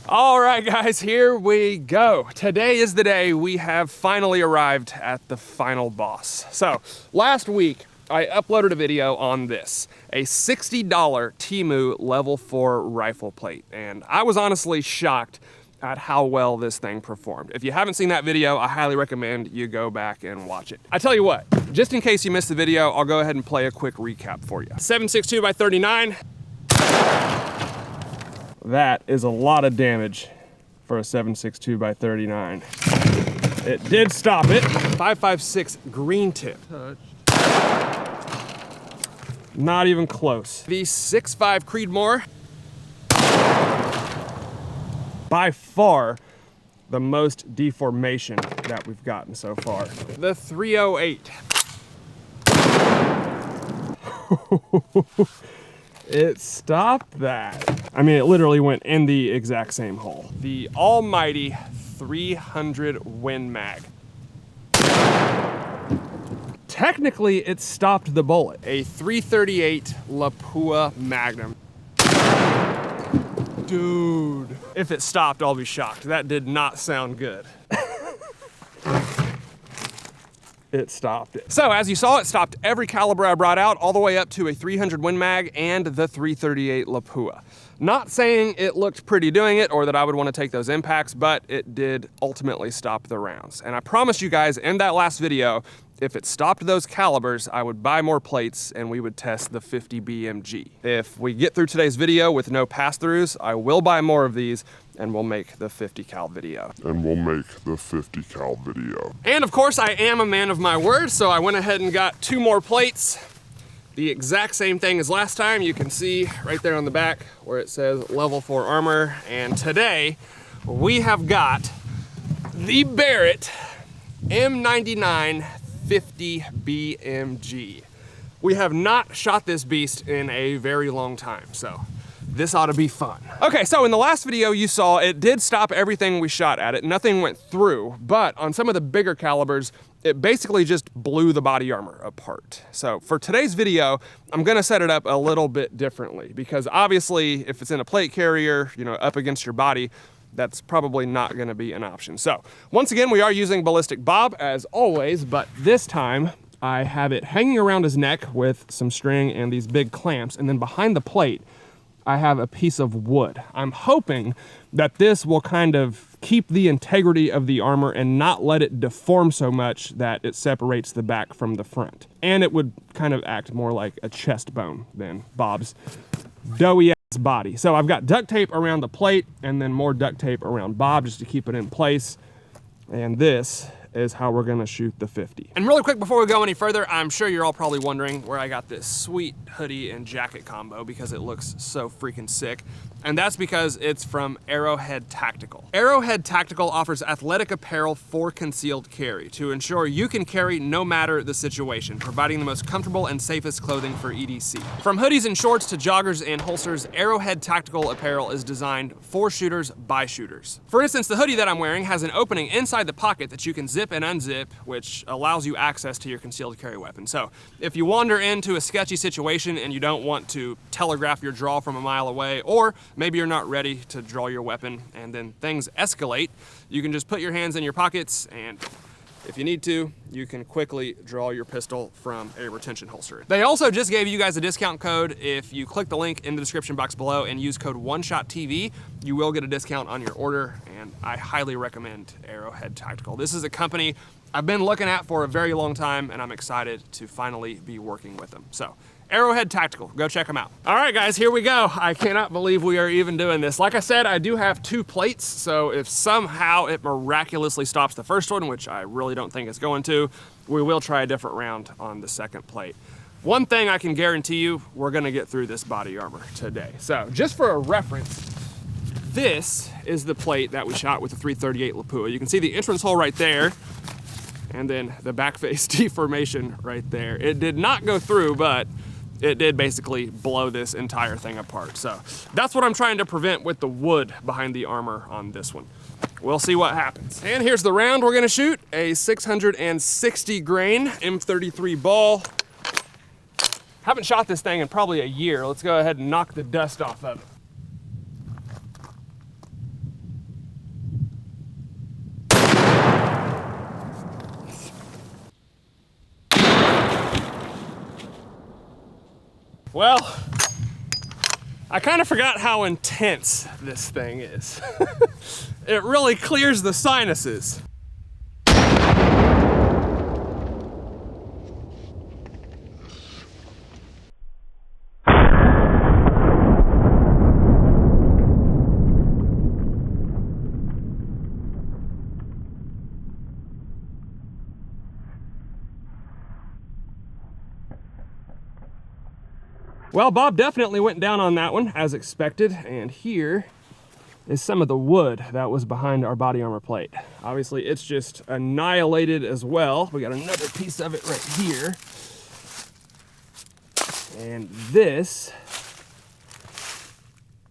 All right, guys, here we go. Today is the day we have finally arrived at the final boss. So last week, I uploaded a video on this, a $60 TEMU level 4 rifle plate. And I was honestly shocked at how well this thing performed. If you haven't seen that video, I highly recommend you go back and watch it. I tell you what, just in case you missed the video, I'll go ahead and play a quick recap for you. 7.62 by 39. That is a lot of damage for a 7.62 by 39. It did stop it. 5.56 green tip. Not even close. The 6.5 Creedmoor. By far the most deformation that we've gotten so far. The 308. It stopped that. I mean, it literally went in the exact same hole. The almighty 300 Win Mag. Technically, it stopped the bullet. A 338 Lapua Magnum. Dude. If it stopped, I'll be shocked. That did not sound good. It stopped it. So as you saw, it stopped every caliber I brought out, all the way up to a 300 Win Mag and the 338 Lapua. Not saying it looked pretty doing it or that I would want to take those impacts, but it did ultimately stop the rounds. And I promised you guys in that last video, if it stopped those calibers, I would buy more plates and we would test the 50 BMG. If we get through today's video with no pass-throughs, I will buy more of these and we'll make the 50 cal video. And of course, I am a man of my word, so I went ahead and got 2 more plates. The exact same thing as last time. You can see right there on the back where it says level 4 armor. And today we have got the Barrett M99 50 BMG. We have not shot this beast in a very long time, so this ought to be fun. Okay, so in the last video you saw, it did stop everything we shot at it. Nothing went through, but on some of the bigger calibers, it basically just blew the body armor apart. So for today's video, I'm gonna set it up a little bit differently because obviously if it's in a plate carrier, you know, up against your body, that's probably not gonna be an option. So once again, we are using ballistic bob as always, but this time I have it hanging around his neck with some string and these big clamps, and then behind the plate, I have a piece of wood. I'm hoping that this will kind of keep the integrity of the armor and not let it deform so much that it separates the back from the front. And it would kind of act more like a chest bone than Bob's doughy ass body. So I've got duct tape around the plate and then more duct tape around Bob just to keep it in place. And this is how we're gonna shoot the 50. And really quick before we go any further, I'm sure you're all probably wondering where I got this sweet hoodie and jacket combo because it looks so freaking sick. And that's because it's from Arrowhead Tactical. Arrowhead Tactical offers athletic apparel for concealed carry to ensure you can carry no matter the situation, providing the most comfortable and safest clothing for EDC. From hoodies and shorts to joggers and holsters, Arrowhead Tactical apparel is designed for shooters by shooters. For instance, the hoodie that I'm wearing has an opening inside the pocket that you can zip and unzip, which allows you access to your concealed carry weapon. So if you wander into a sketchy situation and you don't want to telegraph your draw from a mile away, or maybe you're not ready to draw your weapon and then things escalate, you can just put your hands in your pockets and if you need to, you can quickly draw your pistol from a retention holster. They also just gave you guys a discount code. If you click the link in the description box below and use code ONESHOTTV, you will get a discount on your order, and I highly recommend Arrowhead Tactical. This is a company I've been looking at for a very long time, and I'm excited to finally be working with them. So, Arrowhead Tactical, go check them out. All right, guys, here we go. I cannot believe we are even doing this. Like I said, I do have 2 plates, so if somehow it miraculously stops the first one, which I really don't think it's going to, we will try a different round on the second plate. One thing I can guarantee you, we're gonna get through this body armor today. So, just for a reference, this is the plate that we shot with the 338 Lapua. You can see the entrance hole right there, and then the back face deformation right there. It did not go through, but it did basically blow this entire thing apart. So that's what I'm trying to prevent with the wood behind the armor on this one. We'll see what happens. And here's the round we're gonna shoot, a 660 grain M33 ball. Haven't shot this thing in probably a year. Let's go ahead and knock the dust off of it. Well, I kind of forgot how intense this thing is. It really clears the sinuses. Well, Bob definitely went down on that one, as expected, and here is some of the wood that was behind our body armor plate. Obviously, it's just annihilated as well. We got another piece of it right here. And this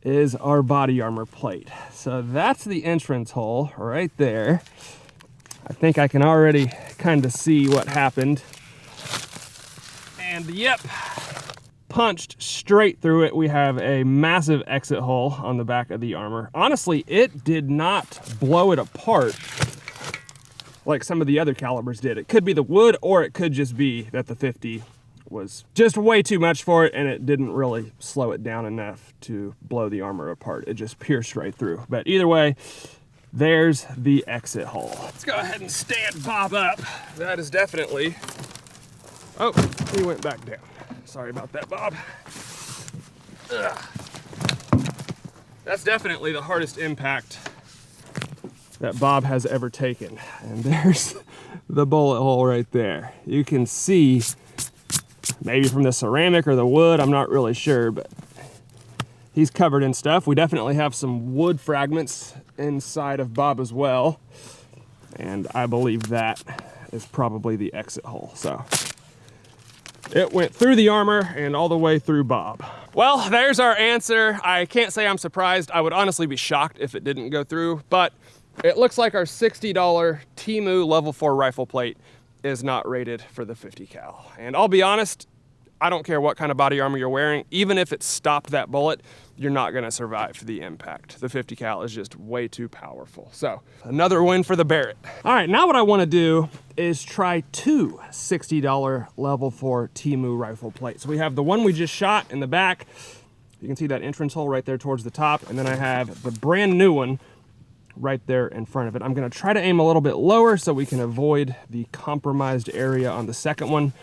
is our body armor plate. So that's the entrance hole right there. I think I can already kind of see what happened. And yep, punched straight through it. We have a massive exit hole on the back of the armor. Honestly, it did not blow it apart like some of the other calibers did. It could be the wood, or it could just be that the 50 was just way too much for it and it didn't really slow it down enough to blow the armor apart. It just pierced right through. But either way, there's the exit hole. Let's go ahead and stand Bob up. That is definitely, oh, he went back down. Sorry about that, Bob. Ugh. That's definitely the hardest impact that Bob has ever taken. And there's the bullet hole right there. You can see, maybe from the ceramic or the wood, I'm not really sure, but he's covered in stuff. We definitely have some wood fragments inside of Bob as well. And I believe that is probably the exit hole. So it went through the armor and all the way through Bob. Well, there's our answer. I can't say I'm surprised. I would honestly be shocked if it didn't go through, but it looks like our $60 TEMU level 4 rifle plate is not rated for the 50 cal. And I'll be honest, I don't care what kind of body armor you're wearing. Even if it stopped that bullet, you're not gonna survive the impact. The 50 cal is just way too powerful. So another win for the Barrett. All right, now what I wanna do is try two $60 level 4 TEMU rifle plates. So we have the one we just shot in the back. You can see that entrance hole right there towards the top. And then I have the brand new one right there in front of it. I'm gonna try to aim a little bit lower so we can avoid the compromised area on the second one.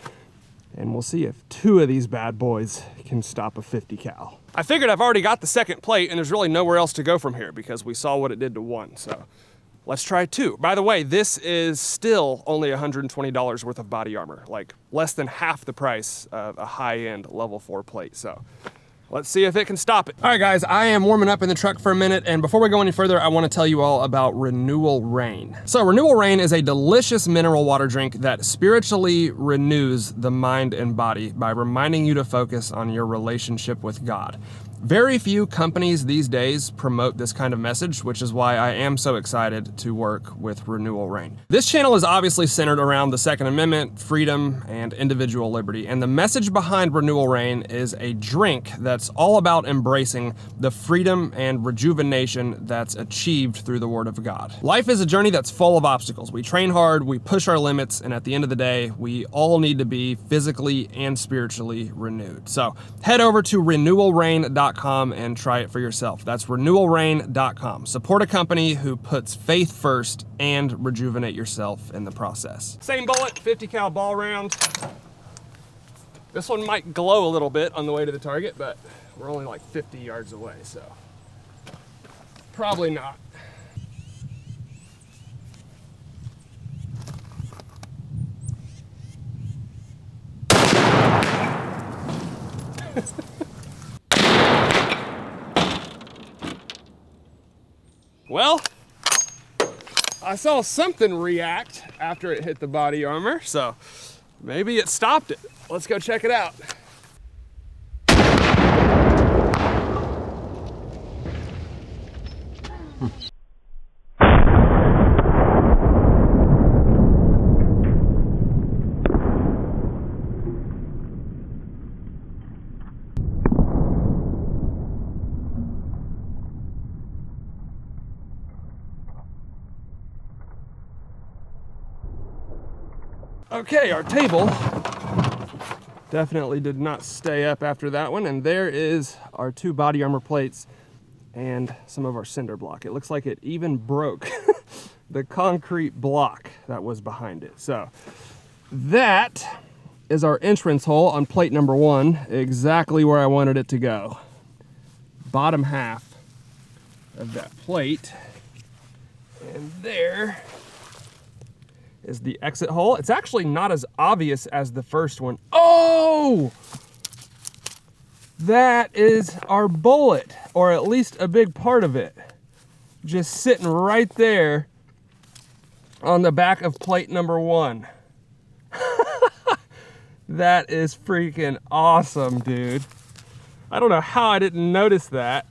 And we'll see if two of these bad boys can stop a 50 cal. I figured I've already got the second plate and there's really nowhere else to go from here because we saw what it did to one. So let's try two. By the way, this is still only $120 worth of body armor, like less than half the price of a high-end level 4 plate. So let's see if it can stop it. All right, guys, I am warming up in the truck for a minute, and before we go any further, I want to tell you all about Renewal Rain. So Renewal Rain is a delicious mineral water drink that spiritually renews the mind and body by reminding you to focus on your relationship with God. Very few companies these days promote this kind of message, which is why I am so excited to work with Renewal Rain. This channel is obviously centered around the Second Amendment, freedom, and individual liberty. And the message behind Renewal Rain is a drink that's all about embracing the freedom and rejuvenation that's achieved through the Word of God. Life is a journey that's full of obstacles. We train hard, we push our limits, and at the end of the day, we all need to be physically and spiritually renewed. So head over to renewalrain.com and try it for yourself. That's renewalrain.com. Support a company who puts faith first and rejuvenate yourself in the process. Same bullet, 50 cal ball round. This one might glow a little bit on the way to the target, but we're only like 50 yards away, so probably not. Well, I saw something react after it hit the body armor, so maybe it stopped it. Let's go check it out. Okay, our table Definitely did not stay up after that one. And there is our 2 body armor plates and some of our cinder block. It looks like it even broke the concrete block that was behind it. So that is our entrance hole on plate number 1, exactly where I wanted it to go. Bottom half of that plate. And there is the exit hole. It's actually not as obvious as the first one. Oh! That is our bullet, or at least a big part of it. Just sitting right there on the back of plate number 1. That is freaking awesome, dude. I don't know how I didn't notice that.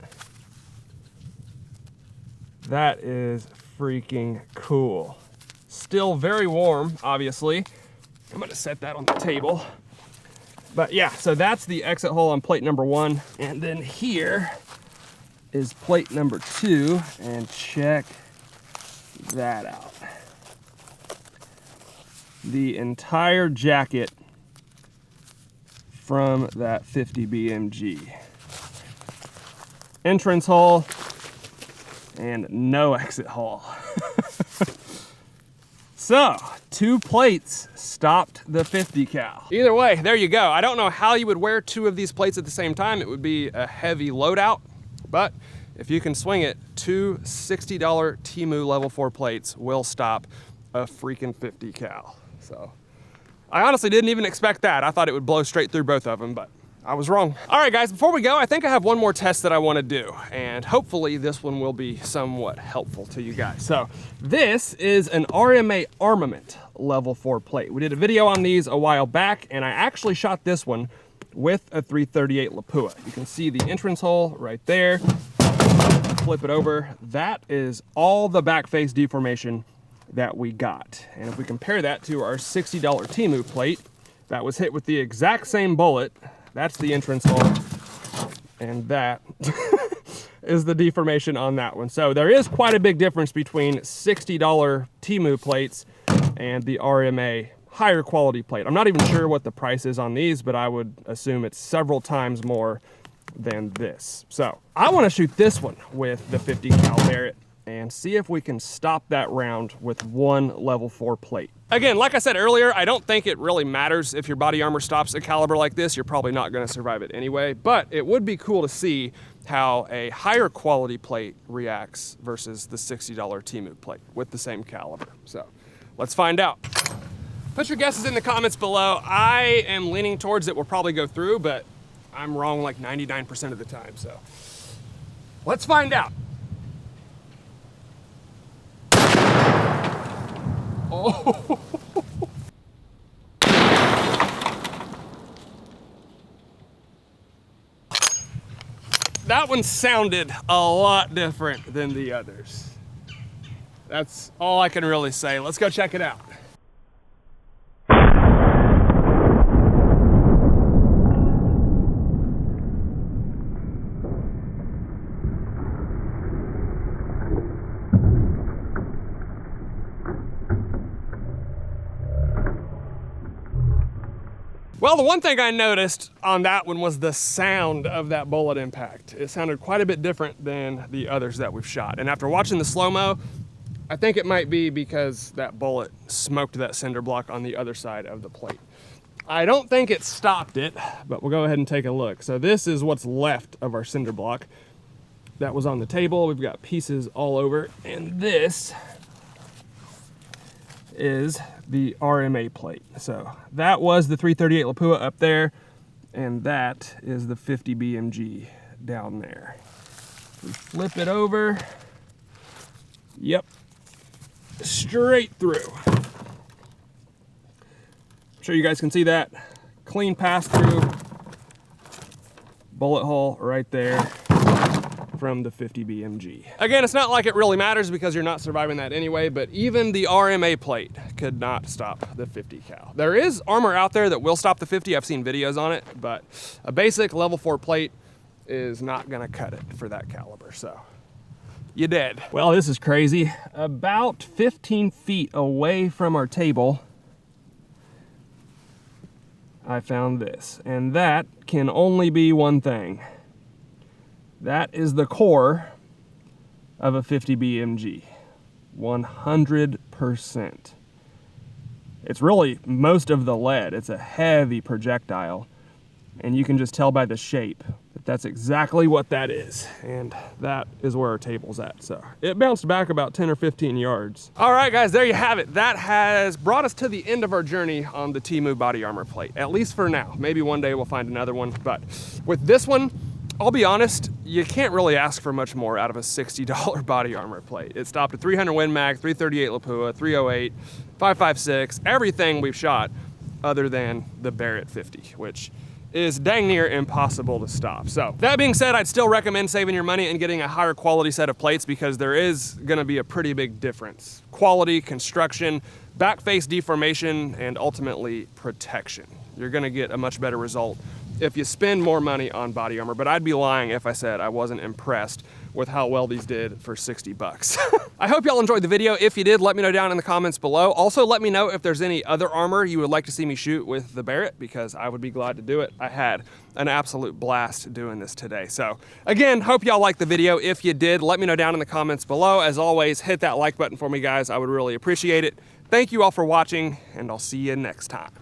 That is freaking cool. Still very warm, obviously. I'm gonna set that on the table. But yeah, so that's the exit hole on plate number 1. And then here is plate number 2, and check that out. The entire jacket from that 50 BMG. Entrance hole and no exit hole. So, 2 plates stopped the 50 cal. Either way, there you go. I don't know how you would wear 2 of these plates at the same time. It would be a heavy loadout, but if you can swing it, 2 $60 TEMU level 4 plates will stop a freaking 50 cal. So, I honestly didn't even expect that. I thought it would blow straight through both of them, but I was wrong. All right, guys, before we go, I think I have one more test that I want to do, and hopefully this one will be somewhat helpful to you guys. So this is an RMA Armament level 4 plate. We did a video on these a while back, and I actually shot this one with a 338 Lapua. You can see the entrance hole right there. Flip it over. That is all the back face deformation that we got. And if we compare that to our $60 TEMU plate that was hit with the exact same bullet, that's the entrance hole, and that is the deformation on that one. So there is quite a big difference between $60 TEMU plates and the RMA higher quality plate. I'm not even sure what the price is on these, but I would assume it's several times more than this. So I want to shoot this one with the 50 cal Barrett and see if we can stop that round with 1 level 4 plate. Again, like I said earlier, I don't think it really matters if your body armor stops a caliber like this. You're probably not going to survive it anyway, but it would be cool to see how a higher quality plate reacts versus the $60 TEMU plate with the same caliber. So let's find out. Put your guesses in the comments below. I am leaning towards it will probably go through, but I'm wrong like 99% of the time. So let's find out. Oh. That one sounded a lot different than the others. That's all I can really say. Let's go check it out. Well, the one thing I noticed on that one was the sound of that bullet impact. It sounded quite a bit different than the others that we've shot. And after watching the slow-mo, I think it might be because that bullet smoked that cinder block on the other side of the plate. I don't think it stopped it, but we'll go ahead and take a look. So this is what's left of our cinder block that was on the table. We've got pieces all over, and this is the RMA plate. So that was the 338 Lapua up there, and that is the 50 BMG down there. We flip it over. Yep, straight through. I'm sure you guys can see that. Clean pass through. Bullet hole right there from the 50 BMG. Again, it's not like it really matters because you're not surviving that anyway, but even the RMA plate could not stop the 50 cal. There is armor out there that will stop the 50. I've seen videos on it, but a basic level 4 plate is not gonna cut it for that caliber, so you dead. Well, this is crazy. About 15 feet away from our table, I found this, and that can only be one thing. That is the core of a 50 BMG, 100%. It's really most of the lead. It's a heavy projectile, and you can just tell by the shape that that's exactly what that is. And that is where our table's at. So it bounced back about 10 or 15 yards. All right, guys, there you have it. That has brought us to the end of our journey on the TEMU body armor plate, at least for now. Maybe one day we'll find another one, but with this one, I'll be honest, you can't really ask for much more out of a $60 body armor plate. It stopped at 300 Win Mag, 338 Lapua, 308, 5.56, everything we've shot other than the Barrett 50, which is dang near impossible to stop. So that being said, I'd still recommend saving your money and getting a higher quality set of plates because there is gonna be a pretty big difference. Quality, construction, back face deformation, and ultimately protection. You're gonna get a much better result if you spend more money on body armor, but I'd be lying if I said I wasn't impressed with how well these did for 60 bucks. I hope y'all enjoyed the video. If you did, let me know down in the comments below. Also, let me know if there's any other armor you would like to see me shoot with the Barrett, because I would be glad to do it. I had an absolute blast doing this today. So again, hope y'all liked the video. If you did, let me know down in the comments below. As always, hit that like button for me, guys. I would really appreciate it. Thank you all for watching, and I'll see you next time.